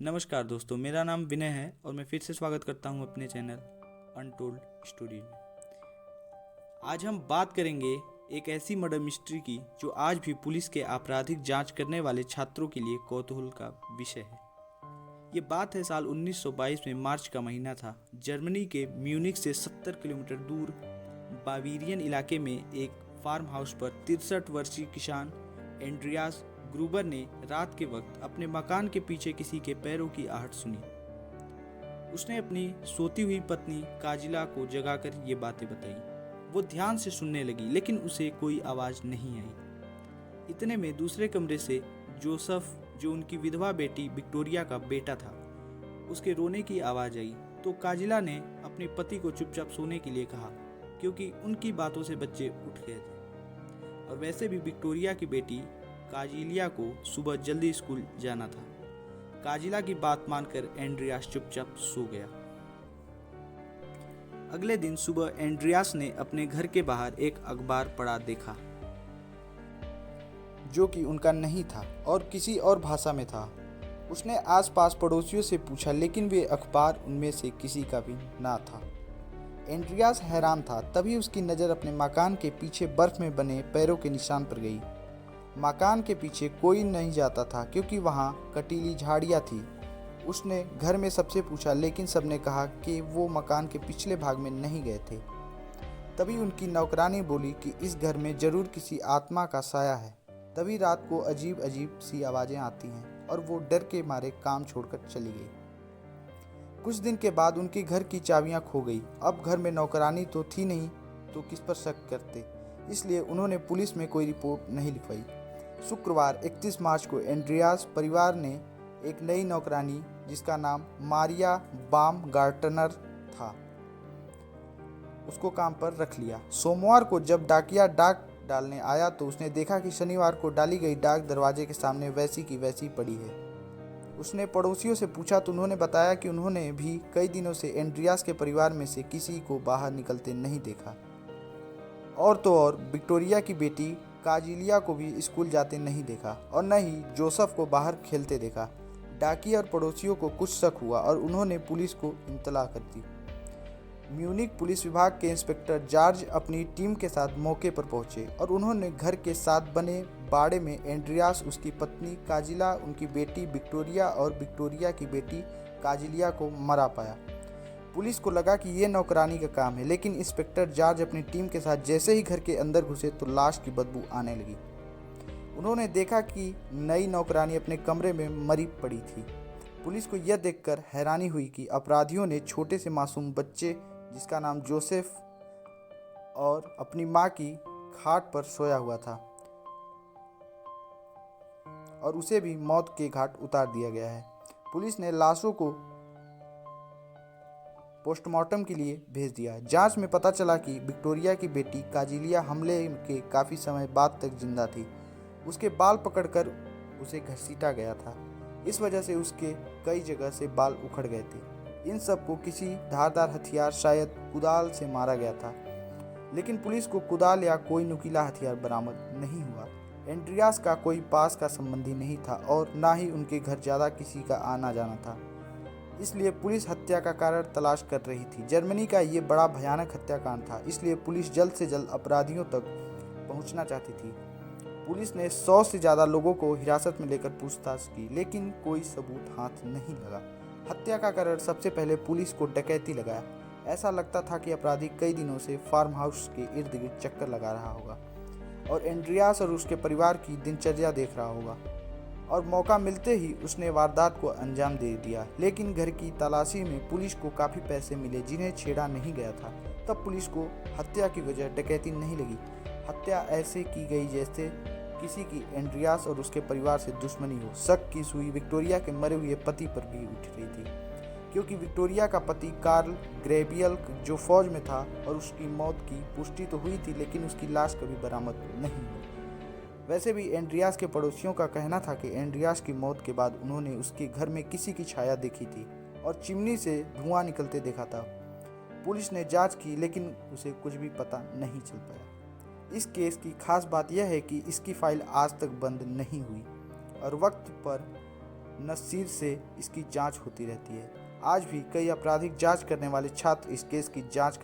नमस्कार दोस्तों, मेरा नाम विनय है और मैं फिर से स्वागत करता हूं अपने चैनल अनटोल्ड स्टोरी में। आज हम बात करेंगे एक ऐसी मर्डर मिस्ट्री की जो आज भी पुलिस के आपराधिक जांच करने वाले छात्रों के लिए कौतूहल का विषय है। ये बात है साल 1922 में मार्च का महीना था। जर्मनी के म्यूनिख से 70 किलोमीटर दूर बावेरियन इलाके में एक फार्म हाउस पर 63 वर्षीय किसान एंड्रियास ग्रूबर ने रात के वक्त अपने मकान के पीछे किसी के पैरों की आहट सुनी। उसने अपनी सोती हुई पत्नी काजिला को जगाकर ये बातें बताई। वो ध्यान से सुनने लगी लेकिन उसे कोई आवाज़ नहीं आई। इतने में दूसरे कमरे से जोसेफ, जो उनकी विधवा बेटी विक्टोरिया का बेटा था, उसके रोने की आवाज़ आई। तो काजिला ने अपने पति को चुपचाप सोने के लिए कहा क्योंकि उनकी बातों से बच्चे उठ गए थे। और वैसे भी विक्टोरिया की बेटी काजिलिया को सुबह जल्दी स्कूल जाना था। काजिला की बात मानकर एंड्रियास चुपचाप सो गया। अगले दिन सुबह एंड्रियास ने अपने घर के बाहर एक अखबार पड़ा देखा जो कि उनका नहीं था और किसी और भाषा में था। उसने आसपास पड़ोसियों से पूछा लेकिन वे अखबार उनमें से किसी का भी ना था। एंड्रियास हैरान था। तभी उसकी नज़र अपने मकान के पीछे बर्फ में बने पैरों के निशान पर गई। मकान के पीछे कोई नहीं जाता था क्योंकि वहाँ कटीली झाड़ियाँ थी। उसने घर में सबसे पूछा लेकिन सबने कहा कि वो मकान के पिछले भाग में नहीं गए थे। तभी उनकी नौकरानी बोली कि इस घर में जरूर किसी आत्मा का साया है। तभी रात को अजीब अजीब सी आवाज़ें आती हैं और वो डर के मारे काम छोड़कर चली गई। कुछ दिन के बाद उनके घर की चाबियां खो गई। अब घर में नौकरानी तो थी नहीं तो किस पर शक करते, इसलिए उन्होंने पुलिस में कोई रिपोर्ट नहीं लिखवाई। शुक्रवार 31 मार्च को एंड्रियास परिवार ने एक नई नौकरानी जिसका नाम मारिया बामगार्टनर था, उसको काम पर रख लिया। सोमवार को जब डाकिया डाक डालने आया तो उसने देखा कि शनिवार को डाली गई डाक दरवाजे के सामने वैसी की वैसी पड़ी है। उसने पड़ोसियों से पूछा तो उन्होंने बताया कि उन्होंने भी कई दिनों से एंड्रियास के परिवार में से किसी को बाहर निकलते नहीं देखा। और तो और विक्टोरिया की बेटी काजिलिया को भी स्कूल जाते नहीं देखा और न ही जोसेफ को बाहर खेलते देखा। डाकिया और पड़ोसियों को कुछ शक हुआ और उन्होंने पुलिस को इत्तला कर दी। म्यूनिख पुलिस विभाग के इंस्पेक्टर जॉर्ज अपनी टीम के साथ मौके पर पहुंचे और उन्होंने घर के साथ बने बाड़े में एंड्रियास, उसकी पत्नी काजिला, उनकी बेटी विक्टोरिया और विक्टोरिया की बेटी काजिलिया को मरा पाया। पुलिस को लगा कि ये नौकरानी का काम है, लेकिन इंस्पेक्टर जॉर्ज अपनी टीम के साथ जैसे ही घर के अंदर घुसे तो लाश की बदबू आने लगी। उन्होंने देखा कि नई नौकरानी अपने कमरे में मरी पड़ी थी। पुलिस को यह देखकर हैरानी हुई कि अपराधियों ने छोटे से मासूम बच्चे जिसका नाम जोसेफ और अपनी मां की खाट पर सोया हुआ था और उसे भी मौत के घाट उतार दिया गया है। पुलिस ने लाशों को पोस्टमार्टम के लिए भेज दिया। जांच में पता चला कि विक्टोरिया की बेटी काजिलिया हमले के काफ़ी समय बाद तक जिंदा थी। उसके बाल पकड़कर उसे घसीटा गया था। इस वजह से उसके कई जगह से बाल उखड़ गए थे। इन सबको किसी धारदार हथियार, शायद कुदाल से मारा गया था, लेकिन पुलिस को कुदाल या कोई नुकीला हथियार बरामद नहीं हुआ। एंड्रियास का कोई पास का संबंधी नहीं था और ना ही उनके घर ज़्यादा किसी का आना जाना था, इसलिए पुलिस हत्या का कारण तलाश कर रही थी। जर्मनी का ये बड़ा भयानक हत्याकांड था, इसलिए पुलिस जल्द से जल्द अपराधियों तक पहुंचना चाहती थी। पुलिस ने 100 से ज़्यादा लोगों को हिरासत में लेकर पूछताछ की, लेकिन कोई सबूत हाथ नहीं लगा। हत्या का कारण सबसे पहले पुलिस को डकैती लगा। ऐसा लगता था कि अपराधी कई दिनों से फार्म हाउस के इर्द गिर्द चक्कर लगा रहा होगा और एंड्रियास और उसके परिवार की दिनचर्या देख रहा होगा और मौका मिलते ही उसने वारदात को अंजाम दे दिया। लेकिन घर की तलाशी में पुलिस को काफ़ी पैसे मिले जिन्हें छेड़ा नहीं गया था। तब पुलिस को हत्या की वजह डकैती नहीं लगी। हत्या ऐसे की गई जैसे किसी की एंड्रियास और उसके परिवार से दुश्मनी हो। शक की सुई विक्टोरिया के मरे हुए पति पर भी उठ रही थी, क्योंकि विक्टोरिया का पति कार्ल ग्रेबियल जो फौज में था और उसकी मौत की पुष्टि तो हुई थी लेकिन उसकी लाश कभी बरामद नहीं हुई। वैसे भी एंड्रियास के पड़ोसियों का कहना था कि एंड्रियास की मौत के बाद उन्होंने उसके घर में किसी की छाया देखी थी और चिमनी से धुआं निकलते देखा था। पुलिस ने जांच की लेकिन उसे कुछ भी पता नहीं चल पाया। इस केस की खास बात यह है कि इसकी फाइल आज तक बंद नहीं हुई और वक्त पर न सिर से इसकी जांच होती रहती है। आज भी कई आपराधिक जांच करने वाले छात्र इस केस की जांच कर